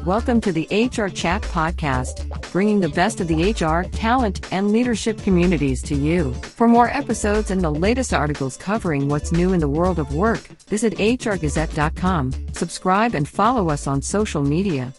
Welcome to the HRchat podcast, bringing the best of the HR, talent, and leadership communities to you. For more episodes and the latest articles covering what's new in the world of work, visit hrgazette.com. Subscribe and follow us on social media.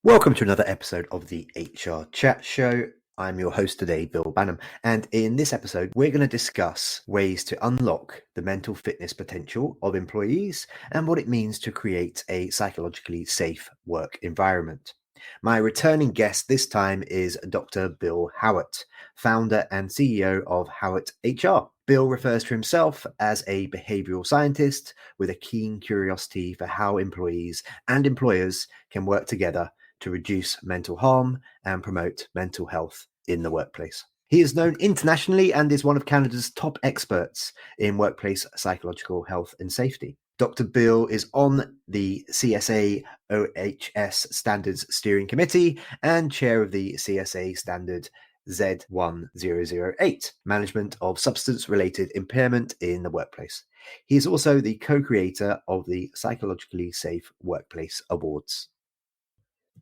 Welcome to another episode of the HR Chat Show. I'm your host today, Bill Banham, and in this episode, we're going to discuss ways to unlock the mental fitness potential of employees and what it means to create a psychologically safe work environment. My returning guest this time is Dr. Bill Howatt, founder and CEO of Howatt HR. Bill refers to himself as a behavioral scientist with a keen curiosity for how employees and employers can work together to reduce mental harm and promote mental health in the workplace. He is known internationally and is one of Canada's top experts in workplace psychological health and safety. Dr. Bill is on the CSA OHS Standards Steering Committee and chair of the CSA Standard Z1008, Management of Substance-Related Impairment in the Workplace. He is also the co-creator of the Psychologically Safe Workplace Awards.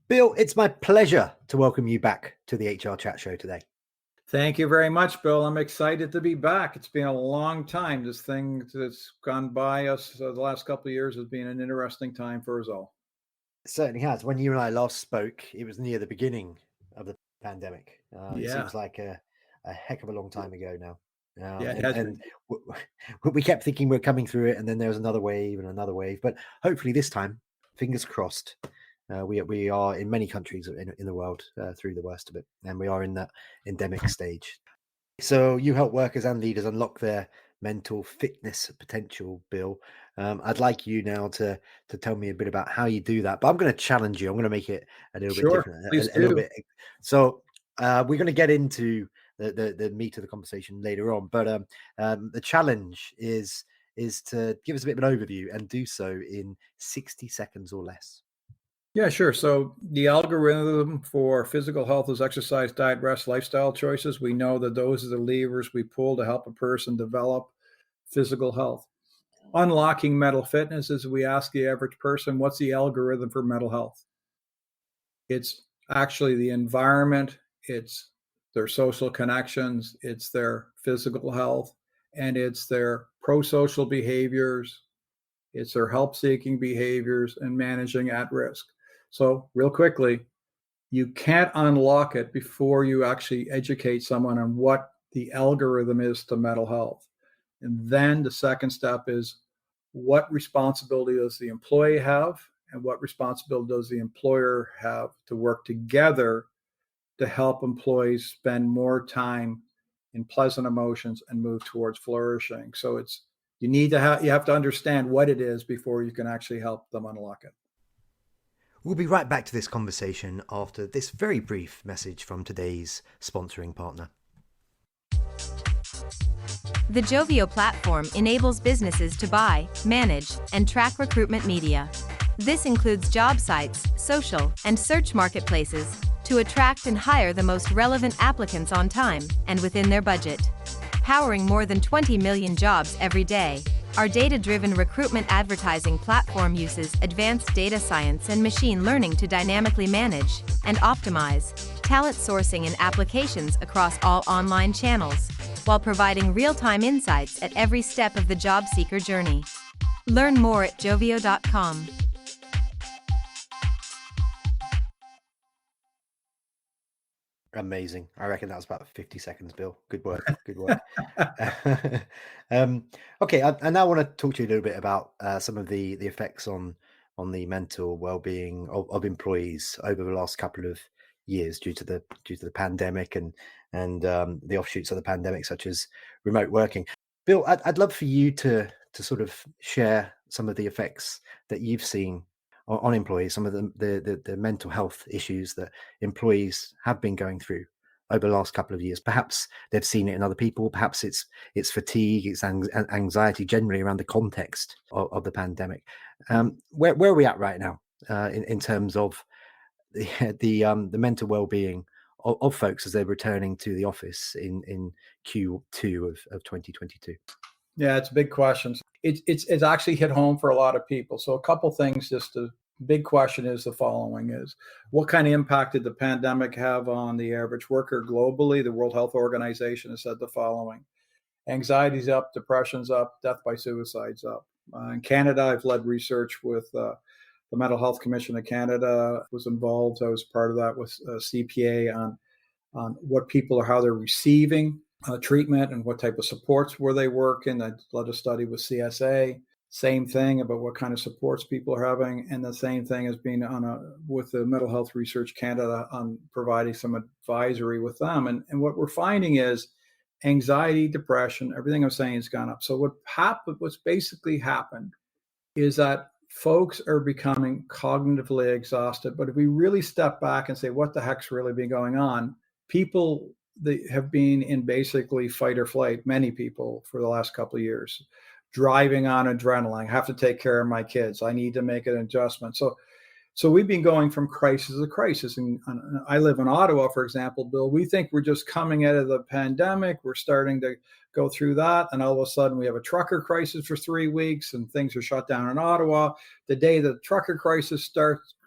Bill, it's my pleasure to welcome you back to the HR Chat Show today. Thank you very much, Bill. I'm excited to be back. It's been a long time. This thing that's gone by us the last couple of years has been an interesting time for us all. It certainly has. When you and I last spoke, it was near the beginning of the pandemic. It seems like a heck of a long time ago now. We kept thinking we're coming through it, and then there was another wave and another wave. But hopefully this time, fingers crossed, we are in many countries in the world through the worst of it, and we are in that endemic stage. So you help workers and leaders unlock their mental fitness potential, Bill. I'd like you now to tell me a bit about how you do that, but I'm going to challenge you. I'm going to make it a little bit different, a little bit. So we're going to get into the meat of the conversation later on, but the challenge is to give us a bit of an overview and do so in 60 seconds or less. Yeah, sure. So the algorithm for physical health is exercise, diet, rest, lifestyle choices. We know that those are the levers we pull to help a person develop physical health. Unlocking mental fitness is we ask the average person, what's the algorithm for mental health? It's actually the environment, it's their social connections, it's their physical health, and it's their pro-social behaviors, it's their help-seeking behaviors, and managing at risk. So real quickly, you can't unlock it before you actually educate someone on what the algorithm is to mental health. And then the second step is, what responsibility does the employee have and what responsibility does the employer have to work together to help employees spend more time in pleasant emotions and move towards flourishing. So you have to understand what it is before you can actually help them unlock it. We'll be right back to this conversation after this very brief message from today's sponsoring partner. The Jovio platform enables businesses to buy, manage, and track recruitment media. This includes job sites, social, and search marketplaces to attract and hire the most relevant applicants on time and within their budget. Powering more than 20 million jobs every day, our data-driven recruitment advertising platform uses advanced data science and machine learning to dynamically manage and optimize talent sourcing and applications across all online channels, while providing real-time insights at every step of the job seeker journey. Learn more at jovio.com. Amazing. I reckon that was about 50 seconds, Bill. Good work. Good work. Okay, I now want to talk to you a little bit about some of the effects on the mental well-being of employees over the last couple of years due to the pandemic and the offshoots of the pandemic, such as remote working. Bill, I'd love for you to sort of share some of the effects that you've seen on employees, some of the mental health issues that employees have been going through over the last couple of years. Perhaps they've seen it in other people. Perhaps it's fatigue, it's anxiety generally around the context of the pandemic. Where are we at right now in terms of the mental well-being of folks as they're returning to the office in Q2 of 2022? Yeah, it's a big question. It's actually hit home for a lot of people. So a couple things, just a big question is the following is, what kind of impact did the pandemic have on the average worker globally? The World Health Organization has said the following: anxiety's up, depression's up, death by suicide's up. In Canada, I've led research with the Mental Health Commission of Canada, was involved. I was part of that with CPA on what people are, how they're receiving treatment and what type of supports were they working. I led a study with CSA, same thing about what kind of supports people are having, and the same thing as being with the Mental Health Research Canada on providing some advisory with them. And what we're finding is anxiety, depression, everything I'm saying has gone up. So what's basically happened is that folks are becoming cognitively exhausted. But if we really step back and say, what the heck's really been going on? People that have been in basically fight or flight, many people for the last couple of years, driving on adrenaline. I have to take care of my kids. I need to make an adjustment. So we've been going from crisis to crisis. And I live in Ottawa, for example, Bill. We think we're just coming out of the pandemic. We're starting to go through that. And all of a sudden we have a trucker crisis for 3 weeks and things are shut down in Ottawa. The day the trucker crisis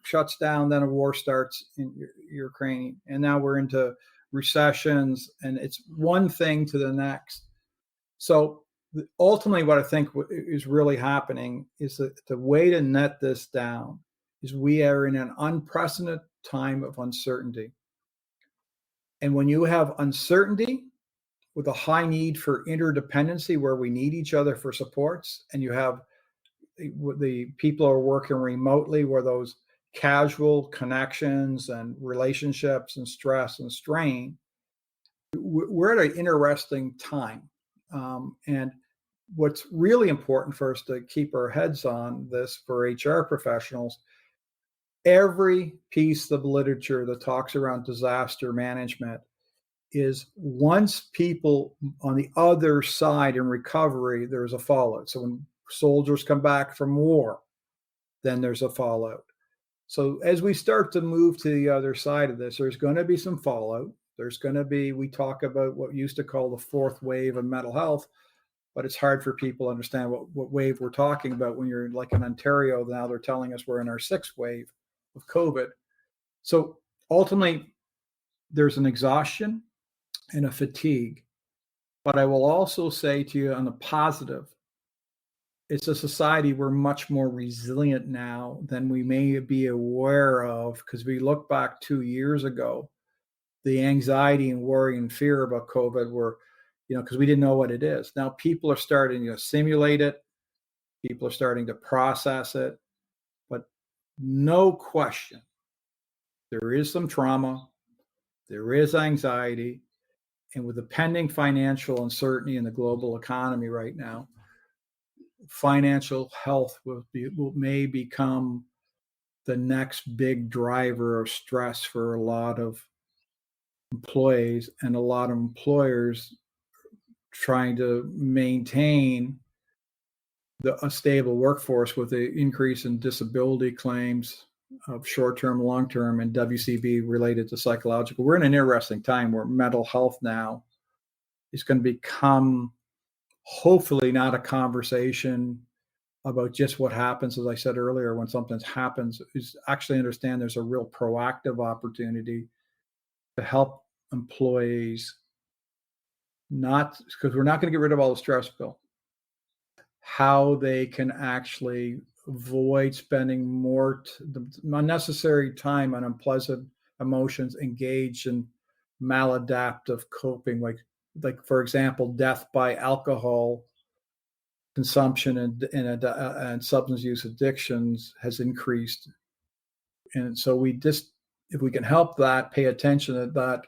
shuts down, then a war starts in Ukraine. And now we're into recessions, and it's one thing to the next. So ultimately what I think is really happening is that the way to net this down is we are in an unprecedented time of uncertainty. And when you have uncertainty with a high need for interdependency, where we need each other for supports, and you have the people are working remotely, where those casual connections and relationships and stress and strain, we're at an interesting time. And what's really important for us to keep our heads on this for HR professionals, every piece of literature that talks around disaster management is once people on the other side in recovery, there's a fallout. So when soldiers come back from war, then there's a fallout. So as we start to move to the other side of this, there's going to be some fallout. There's going to be, we talk about what we used to call the fourth wave of mental health, but it's hard for people to understand what wave we're talking about. When you're like in Ontario, now they're telling us we're in our sixth wave of COVID. So ultimately, there's an exhaustion and a fatigue. But I will also say to you on the positive, it's a society we're much more resilient now than we may be aware of, because we look back 2 years ago, the anxiety and worry and fear about COVID were, because we didn't know what it is. Now people are starting to simulate it. People are starting to process it. But no question, there is some trauma. There is anxiety. And with the pending financial uncertainty in the global economy right now, financial health may become the next big driver of stress for a lot of employees and a lot of employers trying to maintain a stable workforce with the increase in disability claims of short-term, long-term, and WCB related to psychological. We're in an interesting time where mental health now is going to become hopefully not a conversation about just what happens, as I said earlier, when something happens, is actually understand there's a real proactive opportunity to help employees, not because we're not going to get rid of all the stress, Bill, how they can actually avoid spending more unnecessary time on unpleasant emotions, engaged in maladaptive coping, like for example, death by alcohol consumption and substance use addictions has increased. And so if we can help that, pay attention to that,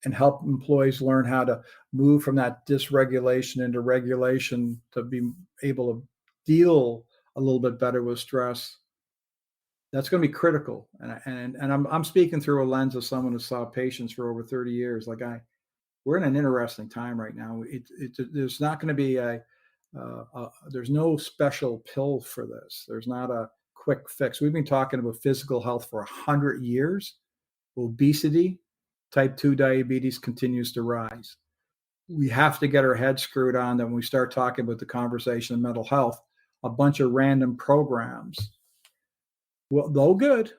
and help employees learn how to move from that dysregulation into regulation to be able to deal a little bit better with stress, that's going to be critical. And I'm speaking through a lens of someone who saw patients for over 30 years. We're in an interesting time right now. There's not going to be there's no special pill for this. There's not a quick fix. We've been talking about physical health for 100 years. Obesity, type 2 diabetes continues to rise. we have to get our heads screwed on that when we start talking about the conversation of mental health, a bunch of random programs, well, though good,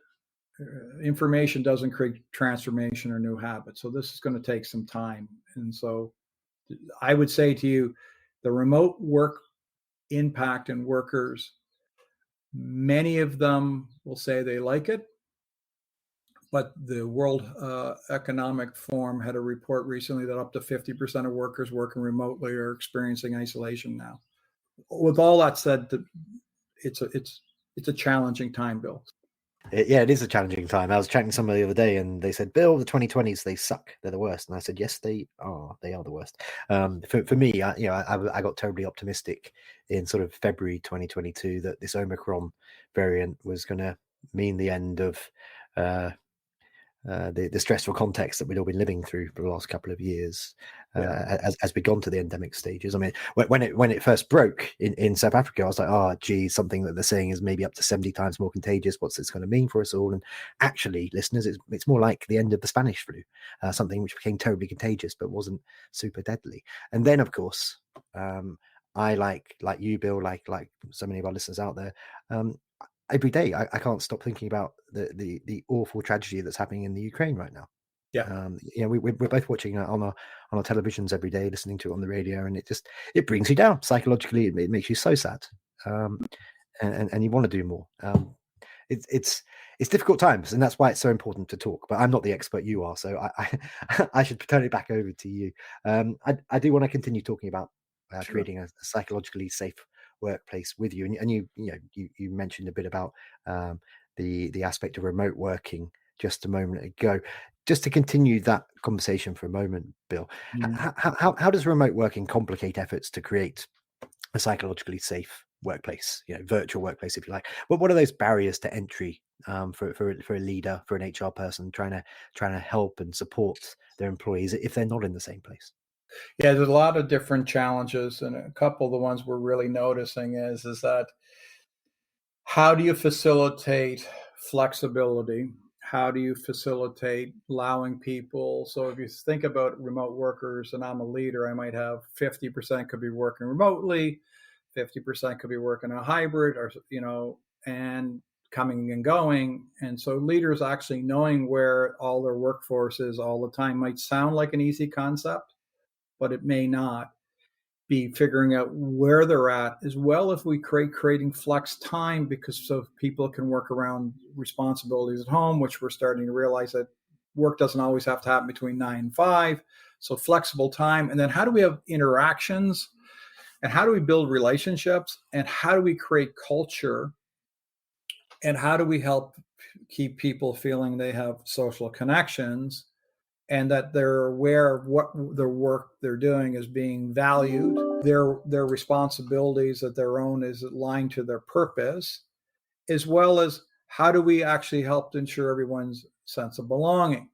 information doesn't create transformation or new habits. So this is going to take some time. And so I would say to you, the remote work impact in workers, many of them will say they like it. But the World Economic Forum had a report recently that up to 50% of workers working remotely are experiencing isolation now. With all that said, it's a challenging time, Bill. Yeah, it is a challenging time. I was chatting to somebody the other day, and they said, "Bill, the 2020s, they suck. They're the worst." And I said, "Yes, they are. They are the worst." For me, I got terribly optimistic in sort of February 2022 that this Omicron variant was going to mean the end of the stressful context that we'd all been living through for the last couple of years, as we'd gone to the endemic stages. I mean, when it first broke in South Africa, I was like, oh, gee, something that they're saying is maybe up to 70 times more contagious. What's this going to mean for us all? And actually, listeners, it's more like the end of the Spanish flu, something which became terribly contagious but wasn't super deadly. And then, of course, I like you, Bill, like so many of our listeners out there, every day I can't stop thinking about the awful tragedy that's happening in the Ukraine right now. Yeah. We're both watching it on our televisions every day, listening to it on the radio, and it brings you down psychologically. It makes you so sad, and you want to do more. It's difficult times, and that's why it's so important to talk. But I'm not the expert you are, so I should turn it back over to you. I do want to continue talking about creating a psychologically safe workplace with you, and you mentioned a bit about the aspect of remote working just a moment ago. Just to continue that conversation for a moment, Bill, how does remote working complicate efforts to create a psychologically safe workplace, virtual workplace, if you like? What are those barriers to entry for a leader, for an HR person trying to help and support their employees if they're not in the same place? Yeah, there's a lot of different challenges, and a couple of the ones we're really noticing is that how do you facilitate flexibility? How do you facilitate allowing people? So if you think about remote workers, and I'm a leader, I might have 50% could be working remotely, 50% could be working a hybrid, or and coming and going. And so leaders actually knowing where all their workforce is all the time might sound like an easy concept, but it may not be. Figuring out where they're at as well. If we creating flex time, because so people can work around responsibilities at home, which we're starting to realize that work doesn't always have to happen between 9 and 5. So flexible time. And then how do we have interactions, and how do we build relationships, and how do we create culture, and how do we help keep people feeling they have social connections, and that they're aware of what the work they're doing is being valued, their responsibilities that their own is aligned to their purpose, as well as how do we actually help to ensure everyone's sense of belonging.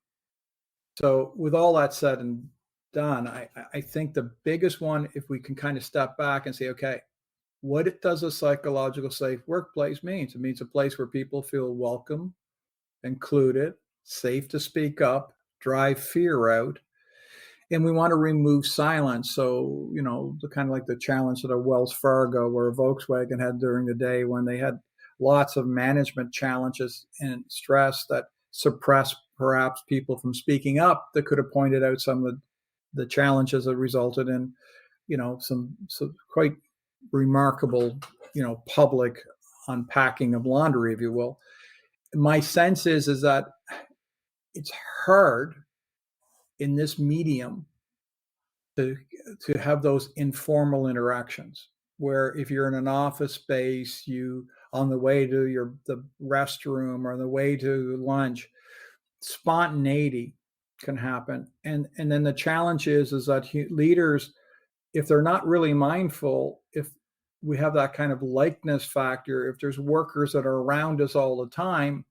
So with all that said and done, I think the biggest one, if we can kind of step back and say, okay, what does a psychological safe workplace mean? It means a place where people feel welcome, included, safe to speak up, drive fear out, and we want to remove silence. So, the kind of like the challenge that a Wells Fargo or a Volkswagen had during the day, when they had lots of management challenges and stress that suppressed perhaps people from speaking up, that could have pointed out some of the challenges that resulted in, some quite remarkable, public unpacking of laundry, if you will. My sense is that it's hard in this medium to have those informal interactions, where if you're in an office space, you on the way to the restroom or on the way to lunch, spontaneity can happen. And then the challenge is that leaders, if they're not really mindful, if we have that kind of likeness factor, if there's workers that are around us all the time,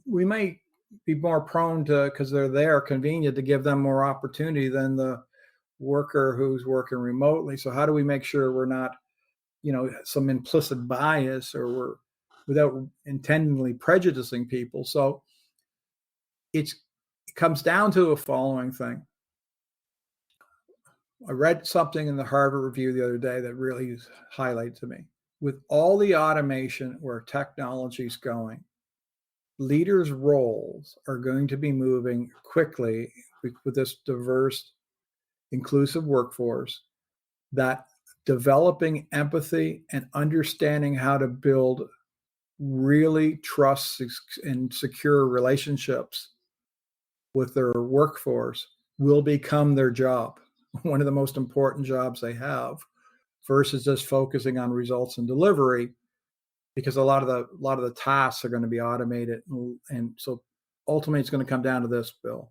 we may be more prone to, because they're there, convenient, to give them more opportunity than the worker who's working remotely. So how do we make sure we're not, some implicit bias, or we're without intentionally prejudicing people? So it comes down to a following thing. I read something in the Harvard Review the other day that really highlighted to me. With all the automation where technology is going, leaders' roles are going to be moving quickly with this diverse, inclusive workforce, that developing empathy and understanding how to build really trust and secure relationships with their workforce will become their job, one of the most important jobs they have, versus just focusing on results and delivery, because a lot of the tasks are going to be automated. And so ultimately it's going to come down to this, Bill.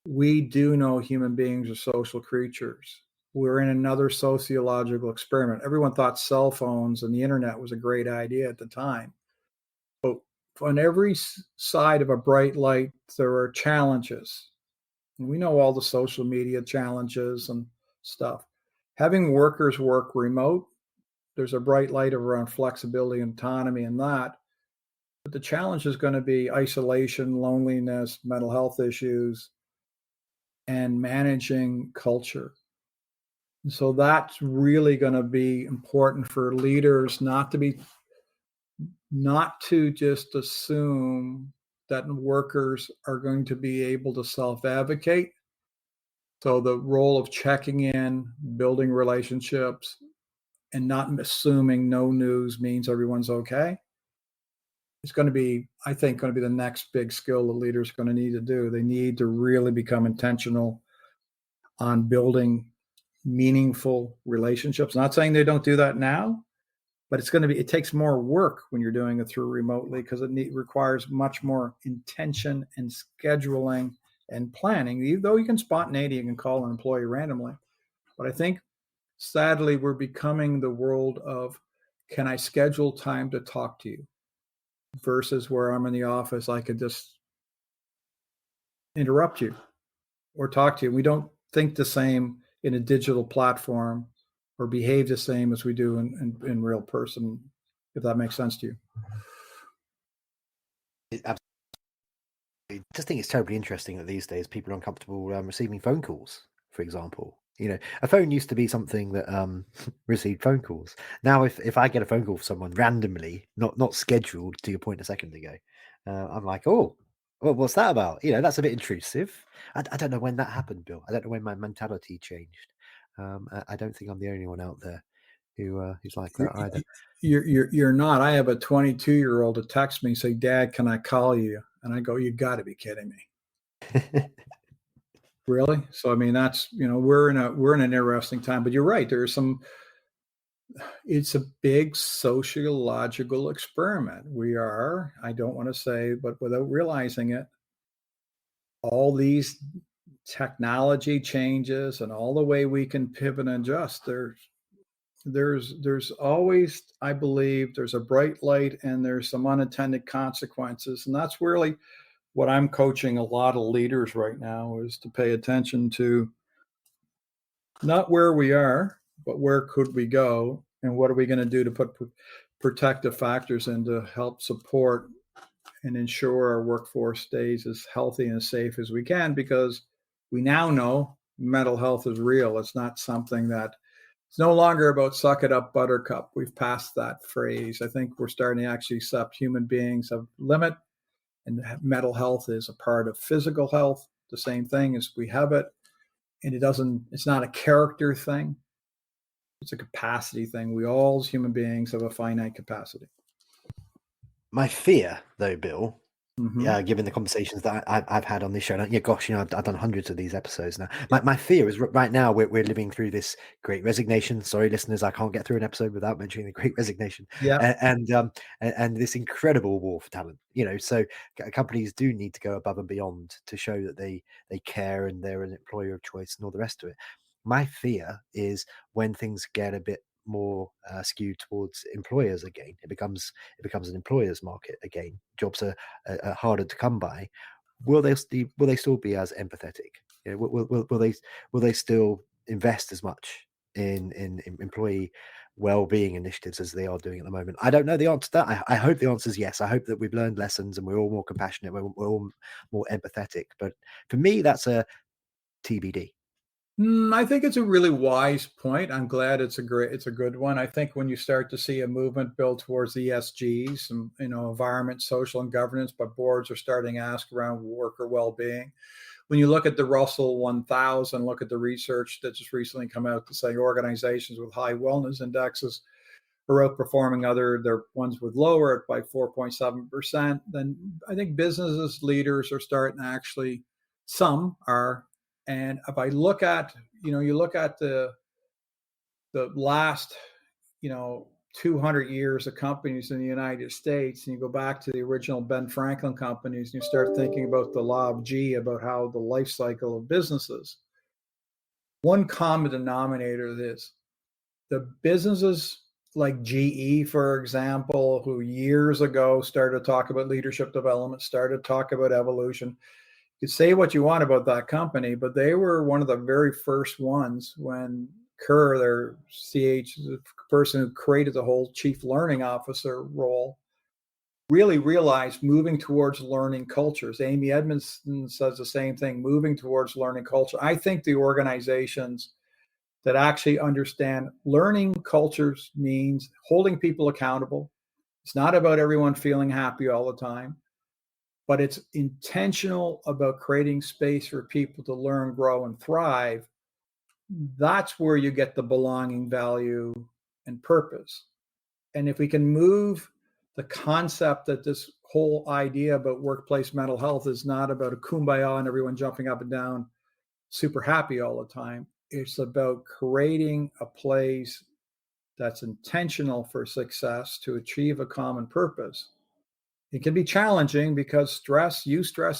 We do know human beings are social creatures. We're in another sociological experiment. Everyone thought cell phones and the internet was a great idea at the time. But on every side of a bright light, there are challenges. And we know all the social media challenges and stuff. Having workers work remote, there's a bright light around flexibility and autonomy and that. But the challenge is going to be isolation, loneliness, mental health issues, and managing culture. And so that's really going to be important for leaders not to just assume that workers are going to be able to self-advocate. So the role of checking in, building relationships, and not assuming no news means everyone's okay. It's going to be, I think, going to be the next big skill the leaders are going to need to do. They need to really become intentional on building meaningful relationships. Not saying they don't do that now, but it takes more work when you're doing it through remotely, because it requires much more intention and scheduling and planning. Though you can spontaneity, you can call an employee randomly. But I think, sadly, we're becoming the world of, can I schedule time to talk to you? Versus where I'm in the office, I could just interrupt you or talk to you. We don't think the same in a digital platform or behave the same as we do in real person, if that makes sense to you. I just think it's terribly interesting that these days people are uncomfortable receiving phone calls, for example. A phone used to be something that received phone calls. Now, if I get a phone call from someone randomly, not scheduled, to your point a second ago, I'm like, oh, well, what's that about? That's a bit intrusive. I don't know when that happened, Bill. I don't know when my mentality changed. I don't think I'm the only one out there who's like that either. You're not. I have a 22-year-old that texts me and say, "Dad, can I call you?" And I go, "You got to be kidding me." Really? So I mean, that's we're in an interesting time. But you're right. It's a big sociological experiment. We are. I don't want to say, but without realizing it, all these technology changes and all the way we can pivot and adjust. There's always, I believe, there's a bright light and there's some unintended consequences, and that's really what I'm coaching a lot of leaders right now, is to pay attention to not where we are, but where could we go, and what are we going to do to put protective factors in to help support and ensure our workforce stays as healthy and as safe as we can, because we now know mental health is real. It's not something that, it's no longer about suck it up, buttercup. We've passed that phrase. I think we're starting to actually accept human beings have limit, and mental health is a part of physical health. The same thing as we have it. And it's not a character thing. It's a capacity thing. We all, as human beings, have a finite capacity. My fear, though, Bill, given the conversations that I've had on this show, I've done hundreds of these episodes now. My fear is right now we're living through this great resignation. Sorry, listeners, I can't get through an episode without mentioning the great resignation. Yeah, and this incredible war for talent. So companies do need to go above and beyond to show that they care and they're an employer of choice and all the rest of it. My fear is when things get a bit more skewed towards employers again, it becomes an employer's market again. Jobs are harder to come by. Will they still be as empathetic? Will they still invest as much in employee well-being initiatives as they are doing at the moment? I don't know the answer to that. I hope the answer is yes. I hope that we've learned lessons and we're all more compassionate, we're all more empathetic. But for me, that's a TBD. I think it's a really wise point. I'm glad it's a good one. I think when you start to see a movement built towards ESGs, and, environment, social, and governance, but boards are starting to ask around worker well-being. When you look at the Russell 1000, look at the research that just recently come out to say organizations with high wellness indexes are outperforming their ones with lower by 4.7%. Then I think businesses leaders are starting to actually, some are. And if I look at, you look at the last, 200 years of companies in the United States, and you go back to the original Ben Franklin companies, and you start thinking about the law of G, about how the life cycle of businesses. One common denominator is the businesses like GE, for example, who years ago started to talk about leadership development, started to talk about evolution. You say what you want about that company, but they were one of the very first ones when Kerr, their the person who created the whole chief learning officer role, really realized moving towards learning cultures. Amy Edmondson says the same thing, moving towards learning culture. I think the organizations that actually understand learning cultures means holding people accountable. It's not about everyone feeling happy all the time, but it's intentional about creating space for people to learn, grow, and thrive. That's where you get the belonging, value, and purpose. And if we can move the concept that this whole idea about workplace mental health is not about a kumbaya and everyone jumping up and down, super happy all the time. It's about creating a place that's intentional for success to achieve a common purpose. It can be challenging because stress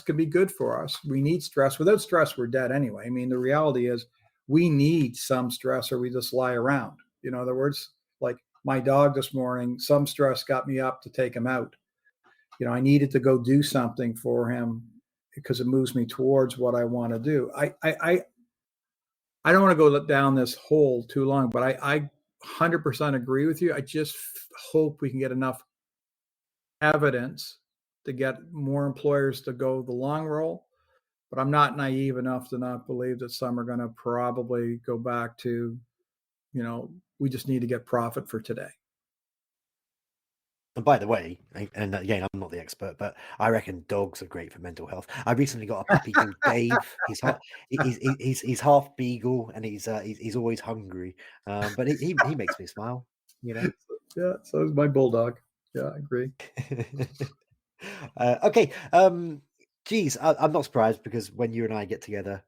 can be good for us. We need stress. Without stress, we're dead anyway. I mean, the reality is we need some stress or we just lie around. In other words, like my dog this morning, some stress got me up to take him out. I needed to go do something for him because it moves me towards what I want to do. I don't want to go down this hole too long, but I 100% agree with you. I just hope we can get enough evidence to get more employers to go the long roll. But I'm not naive enough to not believe that some are going to probably go back to, we just need to get profit for today. And by the way, and again, I'm not the expert, but I reckon dogs are great for mental health. I recently got a puppy called Dave. He's half beagle, and he's always hungry. But he makes me smile. Yeah, so is my bulldog. Yeah, I agree. Okay. Geez, I'm not surprised because when you and I get together,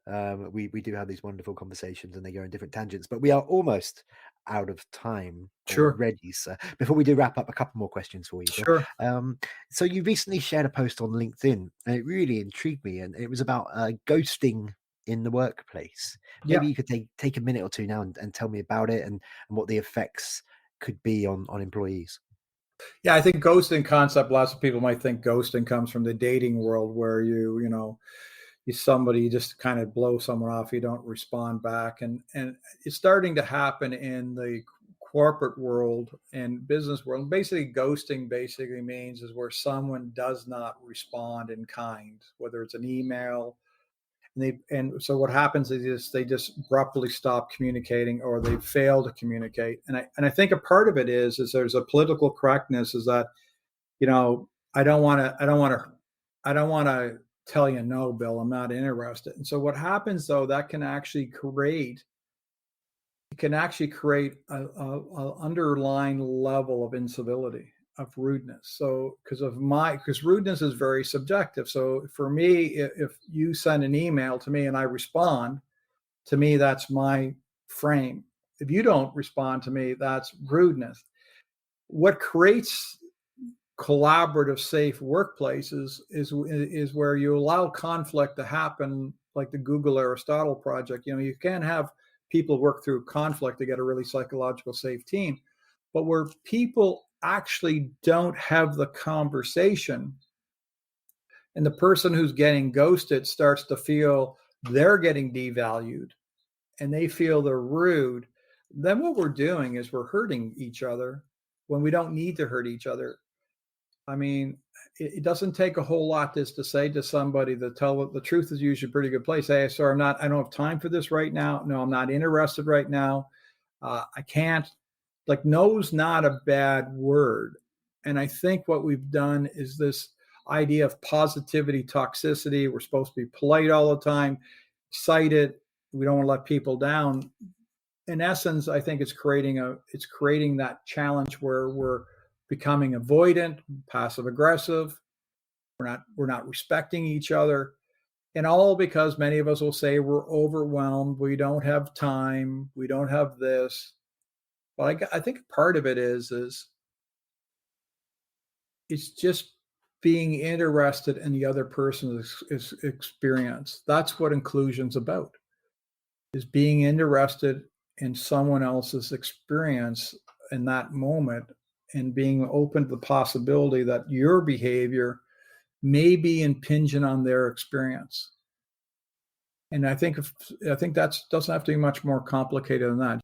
we do have these wonderful conversations and they go in different tangents, but we are almost out of time already. So before we do wrap up, a couple more questions for you, Bill. Sure. So you recently shared a post on LinkedIn and it really intrigued me, and it was about ghosting in the workplace. Maybe you could take a minute or two now and tell me about it and what the effects could be on employees. Yeah, I think ghosting concept, lots of people might think ghosting comes from the dating world where you just kind of blow someone off, you don't respond back. And it's starting to happen in the corporate world and business world. Basically, ghosting means is where someone does not respond in kind, whether it's an email. And so what happens is they just abruptly stop communicating or they fail to communicate. And I think a part of it is there's a political correctness is that, I don't want to tell you no, Bill, I'm not interested. And so what happens though, that can actually create a underlying level of incivility, of rudeness. So because rudeness is very subjective. So for me, if you send an email to me and I respond, to me, that's my frame. If you don't respond to me, that's rudeness. What creates collaborative, safe workplaces is where you allow conflict to happen, like the Google Aristotle project. You can't have people work through conflict to get a really psychological safe team, but where people actually don't have the conversation and the person who's getting ghosted starts to feel they're getting devalued and they feel they're rude, then what we're doing is we're hurting each other when we don't need to hurt each other. I mean, it doesn't take a whole lot just to say to somebody to tell the truth is usually a pretty good place. Hey, sorry, I don't have time for this right now. No, I'm not interested right now. I can't. Like, no's not a bad word. And I think what we've done is this idea of positivity, toxicity. We're supposed to be polite all the time, excited. We don't want to let people down. In essence, I think it's creating that challenge where we're becoming avoidant, passive aggressive. We're not respecting each other. And all because many of us will say we're overwhelmed, we don't have time, we don't have this. But I think part of it is it's just being interested in the other person's experience. That's what inclusion's about, is being interested in someone else's experience in that moment and being open to the possibility that your behavior may be impinging on their experience. And I think that doesn't have to be much more complicated than that.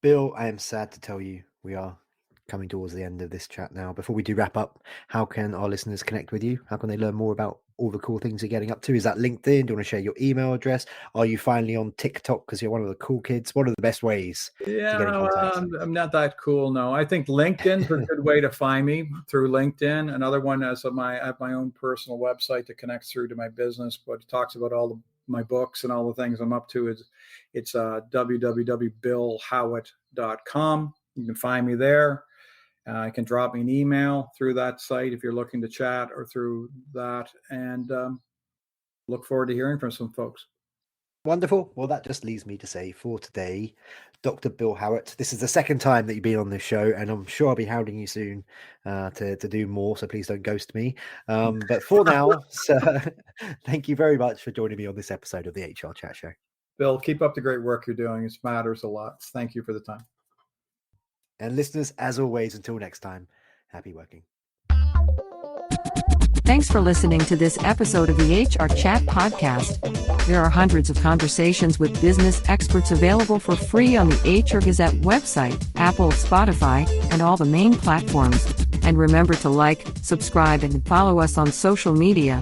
Bill, I am sad to tell you we are coming towards the end of this chat now. Before we do wrap up, how can our listeners connect with you? How can they learn more about all the cool things you're getting up to? Is that LinkedIn? Do you want to share your email address? Are you finally on TikTok because you're one of the cool kids? What are the best ways to get in contact? I'm not that cool, no. I think LinkedIn's a good way to find me, through LinkedIn. Another one is I have my own personal website that connects through to my business, but it talks about all my books and all the things I'm up to. It's www.billhowatt.com. You can find me there. You can drop me an email through that site if you're looking to chat or through that. And look forward to hearing from some folks. Wonderful. Well, that just leaves me to say for today, Dr. Bill Howatt, this is the second time that you've been on this show, and I'm sure I'll be hounding you soon to do more, so please don't ghost me. But for now, sir, thank you very much for joining me on this episode of the HR Chat Show. Bill, keep up the great work you're doing. It matters a lot. Thank you for the time. And listeners, as always, until next time, happy working. Thanks for listening to this episode of the HR Chat podcast. There are hundreds of conversations with business experts available for free on the HR Gazette website, Apple, Spotify, and all the main platforms. And remember to like, subscribe, and follow us on social media.